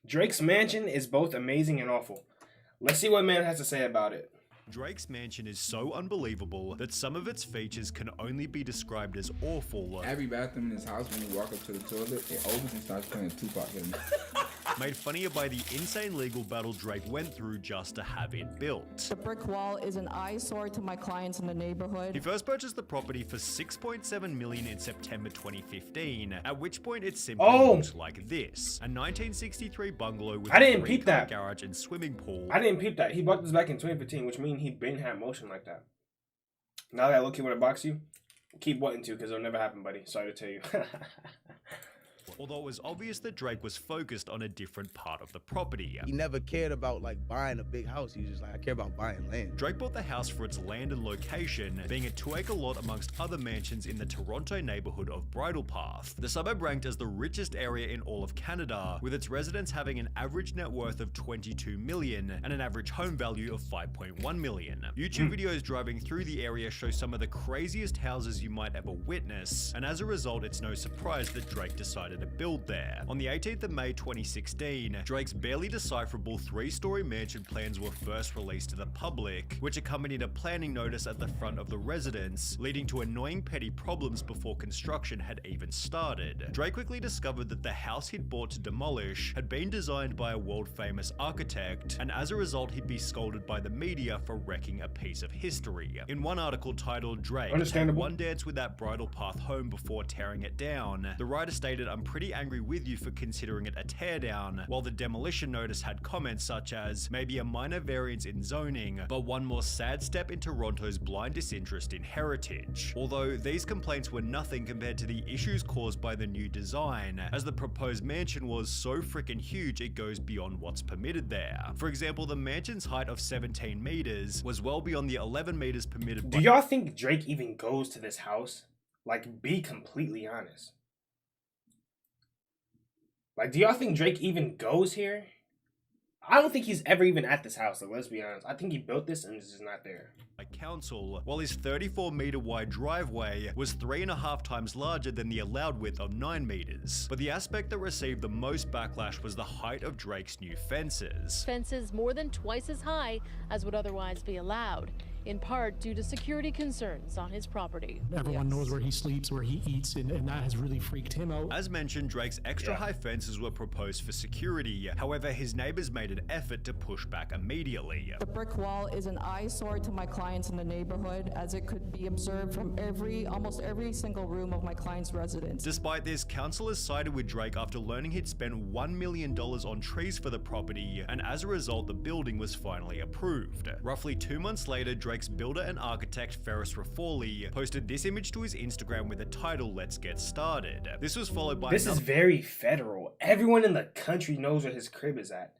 Drake's mansion is both amazing and awful. Let's see what man has to say about it. Drake's mansion is so unbelievable that some of its features can only be described as awful. Every bathroom in his house, when you walk up to the toilet, it opens and starts playing Tupac in it. Made funnier by the insane legal battle Drake went through just to have it built. The brick wall is an eyesore to my clients in the neighborhood. He first purchased the property for $6.7 million in September 2015, at which point it simply looked like this. A 1963 bungalow with a three-car garage and swimming pool. I didn't peep that. He bought this back in 2015, which means he been had motion like that. Now that I look at what I box you, keep wanting to, because it'll never happen, buddy. Sorry to tell you. Although it was obvious that Drake was focused on a different part of the property. He never cared about like buying a big house. He was just like, I care about buying land. Drake bought the house for its land and location, being a 2-acre lot amongst other mansions in the Toronto neighborhood of Bridle Path. The suburb ranked as the richest area in all of Canada, with its residents having an average net worth of $22 million and an average home value of $5.1 million. YouTube videos driving through the area show some of the craziest houses you might ever witness, and as a result, it's no surprise that Drake decided to build there. On the 18th of May 2016, Drake's barely decipherable 3-story mansion plans were first released to the public, which accompanied a planning notice at the front of the residence, leading to annoying petty problems before construction had even started. Drake quickly discovered that the house he'd bought to demolish had been designed by a world-famous architect, and as a result he'd be scolded by the media for wrecking a piece of history. In one article titled "Drake had one dance with that Bridle Path home before tearing it down," the writer stated, "I'm pretty angry with you for considering it a teardown," while the demolition notice had comments such as, "Maybe a minor variance in zoning, but one more sad step in Toronto's blind disinterest in heritage." Although these complaints were nothing compared to the issues caused by the new design, as the proposed mansion was so freaking huge it goes beyond what's permitted there. For example, the mansion's height of 17 meters was well beyond the 11 meters permitted. Do y'all think Drake even goes to this house? Like, be completely honest. Like, do y'all think Drake even goes here? I don't think he's ever even at this house, like, let's be honest. I think he built this and is just not there. Council, while his 34-meter wide driveway was 3.5 times larger than the allowed width of 9 meters. But the aspect that received the most backlash was the height of Drake's new fences. Fences more than twice as high as would otherwise be allowed, in part due to security concerns on his property. Everyone knows where he sleeps, where he eats, and that has really freaked him out. As mentioned, Drake's extra high fences were proposed for security. However, his neighbors made an effort to push back immediately. The brick wall is an eyesore to my clients in the neighborhood, as it could be observed from almost every single room of my client's residence. Despite this, councillors sided with Drake after learning he'd spent $1 million on trees for the property, and as a result, the building was finally approved. Roughly 2 months later, Drake's builder and architect Ferris Rafforli posted this image to his Instagram with the title, "Let's Get Started." This was followed by This is very federal. Everyone in the country knows where his crib is at.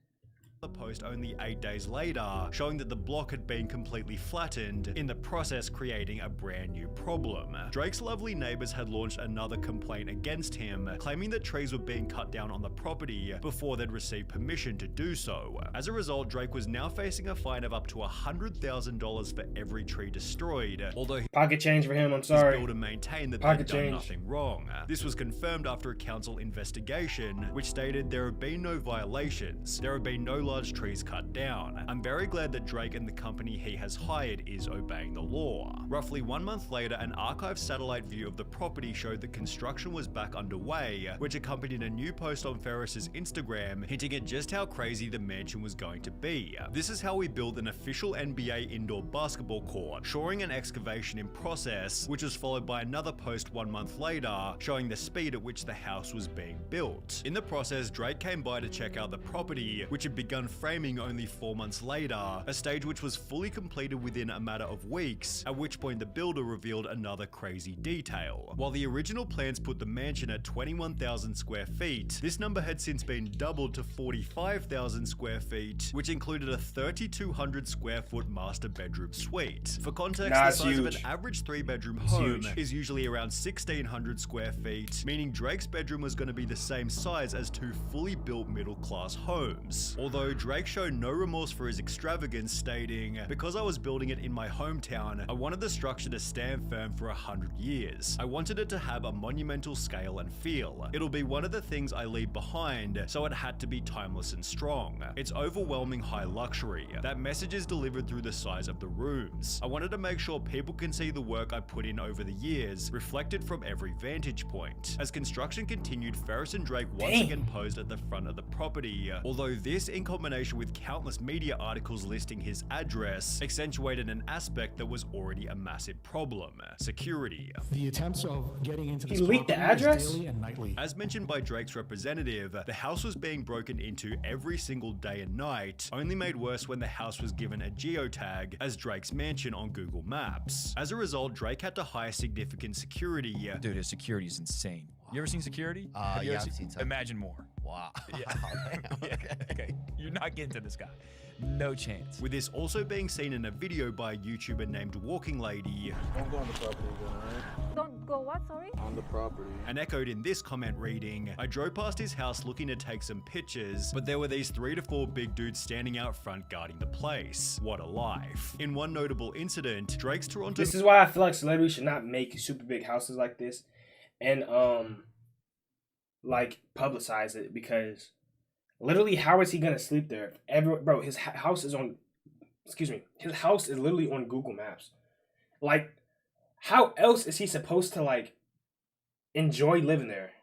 The post only 8 days later, showing that the block had been completely flattened, in the process creating a brand new problem. Drake's lovely neighbors had launched another complaint against him, claiming that trees were being cut down on the property before they'd received permission to do so. As a result, Drake was now facing a fine of up to $100,000 for every tree destroyed, although pocket change for him, I'm sorry. His builder maintained that they'd done nothing wrong. This was confirmed after a council investigation, which stated there have been no violations, there have been no large trees cut down. I'm very glad that Drake and the company he has hired is obeying the law. Roughly 1 month later, an archived satellite view of the property showed that construction was back underway, which accompanied a new post on Ferris's Instagram hinting at just how crazy the mansion was going to be. "This is how we build an official NBA indoor basketball court, shoring an excavation in process," which was followed by another post 1 month later showing the speed at which the house was being built. In the process, Drake came by to check out the property, which had begun framing only 4 months later, a stage which was fully completed within a matter of weeks, at which point the builder revealed another crazy detail. While the original plans put the mansion at 21,000 square feet, this number had since been doubled to 45,000 square feet, which included a 3,200 square foot master bedroom suite. For context, the size of an average 3-bedroom home is usually around 1,600 square feet, meaning Drake's bedroom was going to be the same size as 2 fully built middle-class homes. Although Although Drake showed no remorse for his extravagance, stating, "Because I was building it in my hometown, I wanted the structure to stand firm for 100 years. I wanted it to have a monumental scale and feel. It'll be one of the things I leave behind, so it had to be timeless and strong. It's overwhelming high luxury. That message is delivered through the size of the rooms. I wanted to make sure people can see the work I put in over the years, reflected from every vantage point." As construction continued, Ferris and Drake once again posed at the front of the property, although this, in combination with countless media articles listing his address, accentuated an aspect that was already a massive problem: security. The attempts of getting into this He leaked the property is address? daily and nightly. As mentioned by Drake's representative, the house was being broken into every single day and night, only made worse when the house was given a geotag as Drake's mansion on Google Maps. As a result, Drake had to hire significant security. Dude, his security is insane. You ever seen security? Have you Yeah, ever I've seen some. Imagine more. Wow. Yeah. Okay. You're not getting to this guy. No chance. With this also being seen in a video by a YouTuber named Walking Lady, Don't go on the property again, alright? Don't go what, sorry? On the property. and echoed in this comment reading, "I drove past his house looking to take some pictures, but there were these 3 to 4 big dudes standing out front guarding the place. What a life." In one notable incident, Drake's Toronto... This is why I feel like celebrities should not make super big houses like this and like publicize it, because literally how is he gonna sleep there? Bro, his house is on, his house is literally on Google Maps. Like, how else is he supposed to like enjoy living there?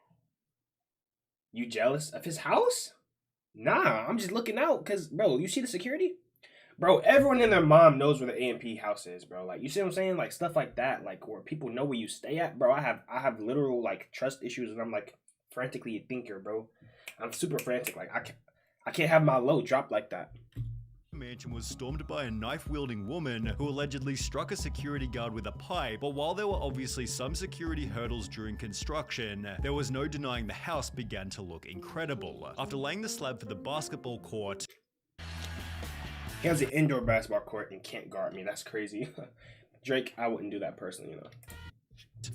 You jealous of his house? Nah, I'm just looking out because, bro, you see the security? Bro, everyone and their mom knows where the A&P house is, bro. Like, you see what I'm saying? Like, stuff like that, like, where people know where you stay at, bro. I have literal, like, trust issues, and I'm, like, frantically a thinker, bro. I'm super frantic. Like, I can't have my load dropped like that. mansion was stormed by a knife-wielding woman who allegedly struck a security guard with a pipe, but while there were obviously some security hurdles during construction, there was no denying the house began to look incredible. After laying the slab for the basketball court, He has an indoor basketball court and can't guard me. That's crazy. Drake, I wouldn't do that personally, you know.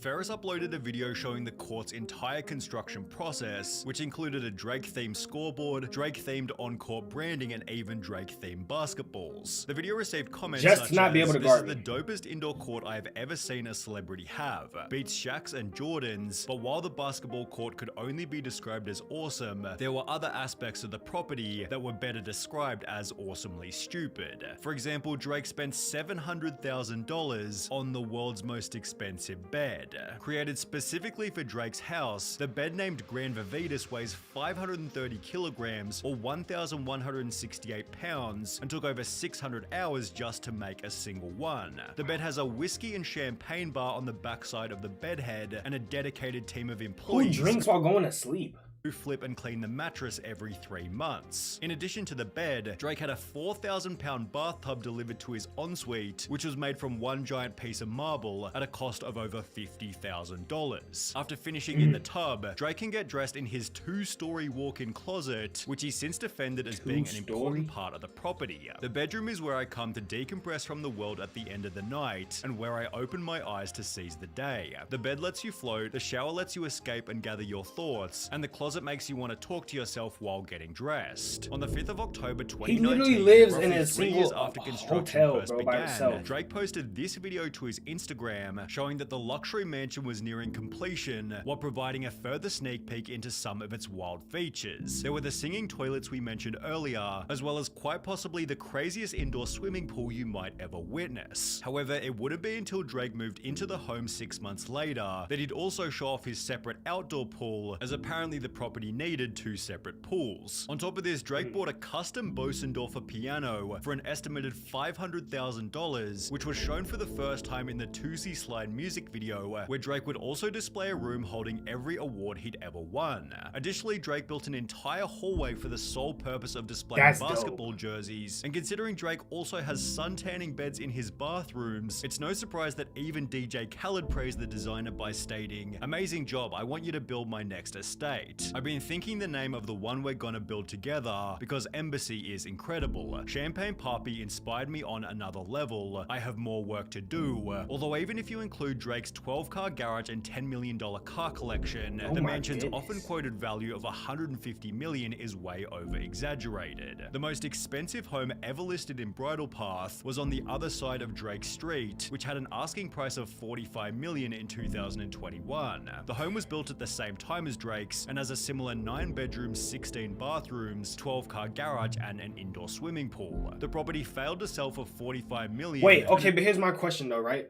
Ferris uploaded a video showing the court's entire construction process, which included a Drake-themed scoreboard, Drake-themed on-court branding, and even Drake-themed basketballs. The video received comments Just such to not as, be able to "This guard is me." the dopest indoor court I have ever seen a celebrity have. Beats Shaq's and Jordan's, but while the basketball court could only be described as awesome, there were other aspects of the property that were better described as awesomely stupid. For example, Drake spent $700,000 on the world's most expensive bed. Created specifically for Drake's house, the bed named Grand Vivitas weighs 530 kilograms or 1,168 pounds and took over 600 hours just to make a single one. The bed has a whiskey and champagne bar on the backside of the bedhead and a dedicated team of Who employees drinks while going to sleep? who flip and clean the mattress every 3 months. In addition to the bed, Drake had a 4,000-pound bathtub delivered to his ensuite, which was made from one giant piece of marble at a cost of over $50,000. After finishing in the tub, Drake can get dressed in his 2-story walk-in closet, which he's since defended as being an important part of the property. The bedroom is where I come to decompress from the world at the end of the night, and where I open my eyes to seize the day. The bed lets you float, the shower lets you escape and gather your thoughts, and the closet makes you want to talk to yourself while getting dressed. On the 5th of October 2019, He literally lives in roughly a 3 years single after construction hotel, first bro, by began, himself. Drake posted this video to his Instagram showing that the luxury mansion was nearing completion, while providing a further sneak peek into some of its wild features. There were the singing toilets we mentioned earlier, as well as quite possibly the craziest indoor swimming pool you might ever witness. However, it wouldn't be until Drake moved into the home 6 months later that he'd also show off his separate outdoor pool, as apparently the property needed 2 separate pools. On top of this, Drake bought a custom Bosendorfer piano for an estimated $500,000, which was shown for the first time in the Tootsie Slide music video, where Drake would also display a room holding every award he'd ever won. Additionally, Drake built an entire hallway for the sole purpose of displaying That's basketball jerseys, and considering Drake also has sun-tanning beds in his bathrooms, it's no surprise that even DJ Khaled praised the designer by stating, "Amazing job, I want you to build my next estate." it. I've been thinking the name of the one we're gonna build together because Embassy is incredible. Champagne Papi inspired me on another level. I have more work to do. Although even if you include Drake's 12-car garage and $10 million car collection, the mansion's often quoted value of $150 million is way over exaggerated. The most expensive home ever listed in Bridle Path was on the other side of Drake Street, which had an asking price of $45 million in 2021. The home was built at the same time as Drake's and has a similar 9 bedrooms, 16 bathrooms, 12-car garage, and an indoor swimming pool. The property failed to sell for $45 million. Wait, okay, but here's my question though, right?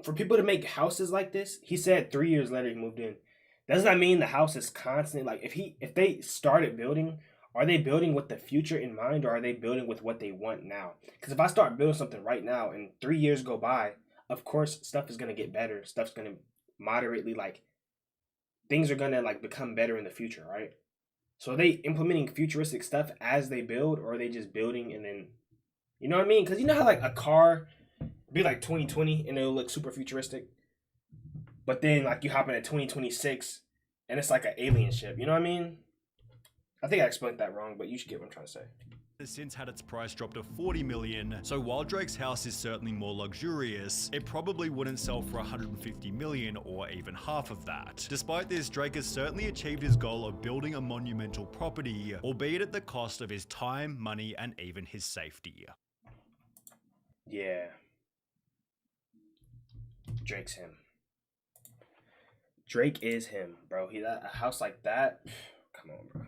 For people to make houses like this, he said 3 years later he moved in. Does that mean the house is constantly like if they started building, are they building with the future in mind, or are they building with what they want now? Because if I start building something right now and 3 years go by, of course stuff is gonna get better. Stuff's gonna moderately things are gonna become better in the future, right? So are they implementing futuristic stuff as they build, or are they just building and then, you know what I mean? Because you know how a car be 2020 and it'll look super futuristic, but then you hop into 2026 and it's like an alien ship. You know what I mean? I think I explained that wrong, but you should get what I'm trying to say. Has since had its price drop to $40 million, so while Drake's house is certainly more luxurious, it probably wouldn't sell for $150 million or even half of that. Despite this, Drake has certainly achieved his goal of building a monumental property, albeit at the cost of his time, money, and even his safety. Yeah. Drake's him. Drake is him, bro. A house like that, come on, bro.